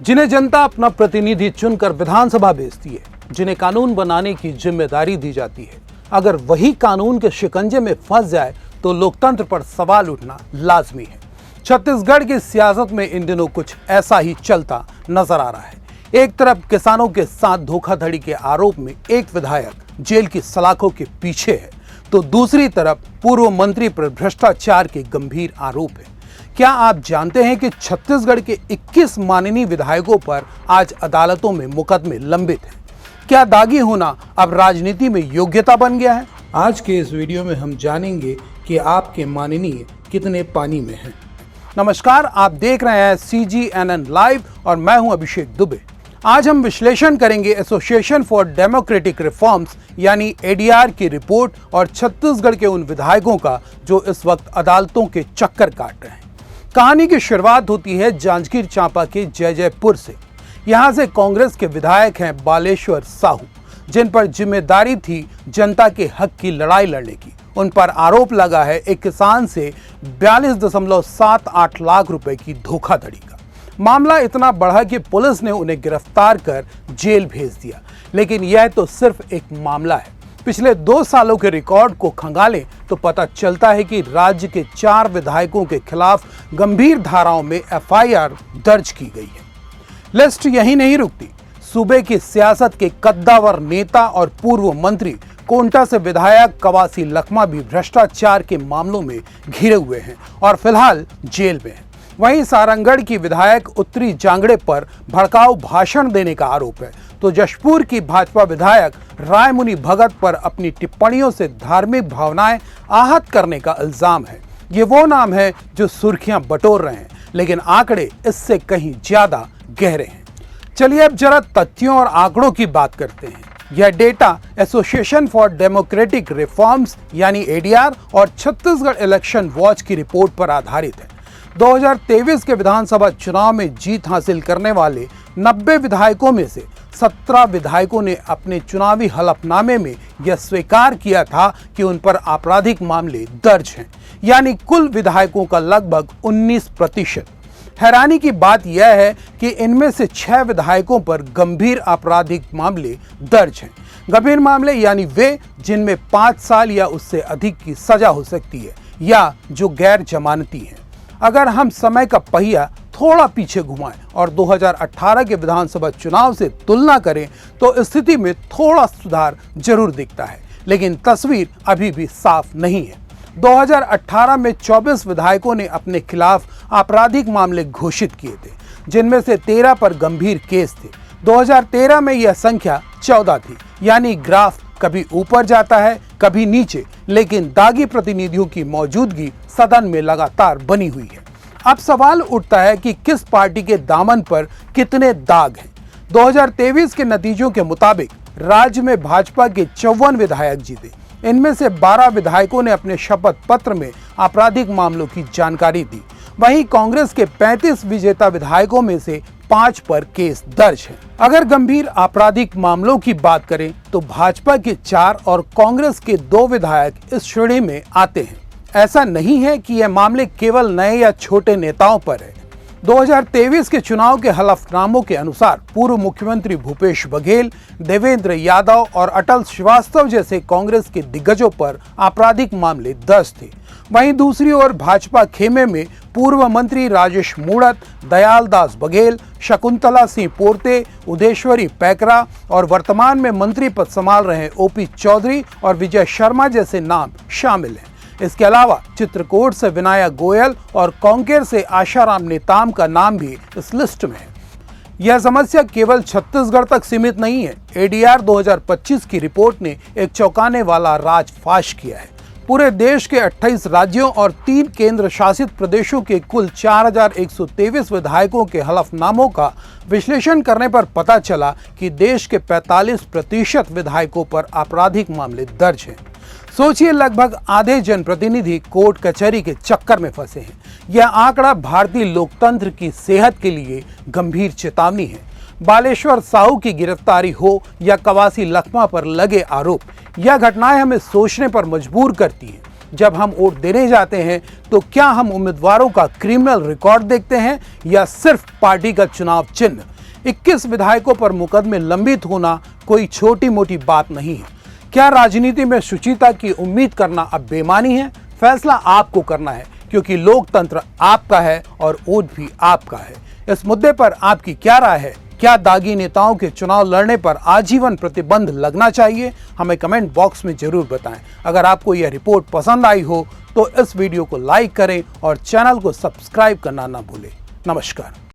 जिन्हें जनता अपना प्रतिनिधि चुनकर विधानसभा भेजती है, जिन्हें कानून बनाने की जिम्मेदारी दी जाती है, अगर वही कानून के शिकंजे में फंस जाए तो लोकतंत्र पर सवाल उठना लाजमी है। छत्तीसगढ़ की सियासत में इन दिनों कुछ ऐसा ही चलता नजर आ रहा है। एक तरफ किसानों के साथ धोखाधड़ी के आरोप में एक विधायक जेल की सलाखों के पीछे है, तो दूसरी तरफ पूर्व मंत्री पर भ्रष्टाचार के गंभीर आरोप है। क्या आप जानते हैं कि छत्तीसगढ़ के 21 माननीय विधायकों पर आज अदालतों में मुकदमे लंबित हैं? क्या दागी होना अब राजनीति में योग्यता बन गया है? आज के इस वीडियो में हम जानेंगे कि आपके माननीय कितने पानी में हैं। नमस्कार, आप देख रहे हैं CGNN लाइव और मैं हूं अभिषेक दुबे। आज हम विश्लेषण करेंगे एसोसिएशन फॉर डेमोक्रेटिक रिफॉर्म्स यानी ADR की रिपोर्ट और छत्तीसगढ़ के उन विधायकों का जो इस वक्त अदालतों के चक्कर काट रहे हैं। कहानी की शुरुआत होती है जांजगीर चांपा के जयजयपुर से। यहां से कांग्रेस के विधायक हैं बालेश्वर साहू, जिन पर जिम्मेदारी थी जनता के हक की लड़ाई लड़ने की। उन पर आरोप लगा है एक किसान से 42.78 लाख रुपए की धोखाधड़ी का। मामला इतना बढ़ा कि पुलिस ने उन्हें गिरफ्तार कर जेल भेज दिया। लेकिन यह तो सिर्फ एक मामला है। पिछले 2 सालों के रिकॉर्ड को खंगालें तो पता चलता है कि राज्य के 4 विधायकों के खिलाफ गंभीर धाराओं में FIR दर्ज की गई है। लिस्ट यही नहीं रुकती। सूबे की सियासत के कद्दावर नेता और पूर्व मंत्री कोंटा से विधायक कवासी लखमा भी भ्रष्टाचार के मामलों में घिरे हुए हैं और फिलहाल जेल में हैं। वहीं सारंगढ़ की विधायक उत्तरी जांगड़े पर भड़काऊ भाषण देने का आरोप है, तो जशपुर की भाजपा विधायक रायमुनि भगत पर अपनी टिप्पणियों से धार्मिक भावनाएं आहत करने का इल्जाम है। ये वो नाम है जो सुर्खियां बटोर रहे हैं, लेकिन आंकड़े इससे कहीं ज्यादा गहरे हैं। चलिए अब जरा तथ्यों और आंकड़ों की बात करते हैं। यह data association for democratic reforms यानी ADR और छत्तीसगढ़ इलेक्शन वॉच की रिपोर्ट पर आधारित है। 2023 के विधानसभा चुनाव में जीत हासिल करने वाले 90 विधायकों में से 17 विधायकों ने अपने चुनावी हलफनामे में यह स्वीकार किया था कि उन पर आपराधिक मामले दर्ज हैं, यानी कुल विधायकों का लगभग 19%। हैरानी की बात यह है कि इनमें से 6 विधायकों पर गंभीर आपराधिक मामले दर्ज हैं। गंभीर मामले यानी वे जिनमें 5 साल या उससे अधिक की सजा हो सकती है या जो गैर जमानती हैं। अगर हम समय का पहिया थोड़ा पीछे घुमाएं और 2018 के विधानसभा चुनाव से तुलना करें तो स्थिति में थोड़ा सुधार जरूर दिखता है, लेकिन तस्वीर अभी भी साफ नहीं है। 2018 में 24 विधायकों ने अपने खिलाफ आपराधिक मामले घोषित किए थे, जिनमें से 13 पर गंभीर केस थे। 2013 में यह संख्या 14 थी, यानी ग्राफ कभी ऊपर जाता है कभी नीचे, लेकिन दागी प्रतिनिधियों की मौजूदगी सदन में लगातार बनी हुई है। अब सवाल उठता है कि किस पार्टी के दामन पर कितने दाग हैं। 2023 के नतीजों के मुताबिक राज्य में भाजपा के 54 विधायक जीते। इनमें से 12 विधायकों ने अपने शपथ पत्र में आपराधिक मामलों की जानकारी दी। वहीं कांग्रेस के 35 विजेता विधायकों में से 5 पर केस दर्ज है। अगर गंभीर आपराधिक मामलों की बात करें तो भाजपा के 4 और कांग्रेस के 2 विधायक इस श्रेणी में आते हैं। ऐसा नहीं है कि यह मामले केवल नए या छोटे नेताओं पर है। 2023 के चुनाव के हलफनामों के अनुसार पूर्व मुख्यमंत्री भूपेश बघेल, देवेंद्र यादव और अटल श्रीवास्तव जैसे कांग्रेस के दिग्गजों पर आपराधिक मामले दर्ज थे। वहीं दूसरी ओर भाजपा खेमे में पूर्व मंत्री राजेश मूणत, दयालदास बघेल, शकुंतला सिंह पोर्ते, उदेश्वरी पैकरा और वर्तमान में मंत्री पद संभाल रहे OP चौधरी और विजय शर्मा जैसे नाम शामिल हैं। इसके अलावा चित्रकूट से विनायक गोयल और कांकेर से आशाराम नेताम का नाम भी इस लिस्ट में है। यह समस्या केवल छत्तीसगढ़ तक सीमित नहीं है। ADR 2025 की रिपोर्ट ने एक चौंकाने वाला राज फाश किया है। पूरे देश के 28 राज्यों और 3 केंद्र शासित प्रदेशों के कुल 4123 विधायकों के हलफनामों का विश्लेषण करने पर पता चला कि देश के 45% विधायकों पर आपराधिक मामले दर्ज हैं। सोचिए, लगभग आधे जनप्रतिनिधि कोर्ट कचहरी के चक्कर में फंसे हैं। यह आंकड़ा भारतीय लोकतंत्र की सेहत के लिए गंभीर चेतावनी है। बालेश्वर साहू की गिरफ्तारी हो या कवासी लखमा पर लगे आरोप, यह घटनाएं हमें सोचने पर मजबूर करती हैं। जब हम वोट देने जाते हैं तो क्या हम उम्मीदवारों का क्रिमिनल रिकॉर्ड देखते हैं या सिर्फ पार्टी का चुनाव चिन्ह? 21 विधायकों पर मुकदमे लंबित होना कोई छोटी मोटी बात नहीं है। क्या राजनीति में शुचिता की उम्मीद करना अब बेईमानी है? फैसला आपको करना है, क्योंकि लोकतंत्र आपका है और वोट भी आपका है। इस मुद्दे पर आपकी क्या राय है? क्या दागी नेताओं के चुनाव लड़ने पर आजीवन प्रतिबंध लगना चाहिए? हमें कमेंट बॉक्स में जरूर बताएं। अगर आपको यह रिपोर्ट पसंद आई हो तो इस वीडियो को लाइक करें और चैनल को सब्सक्राइब करना ना भूलें। नमस्कार।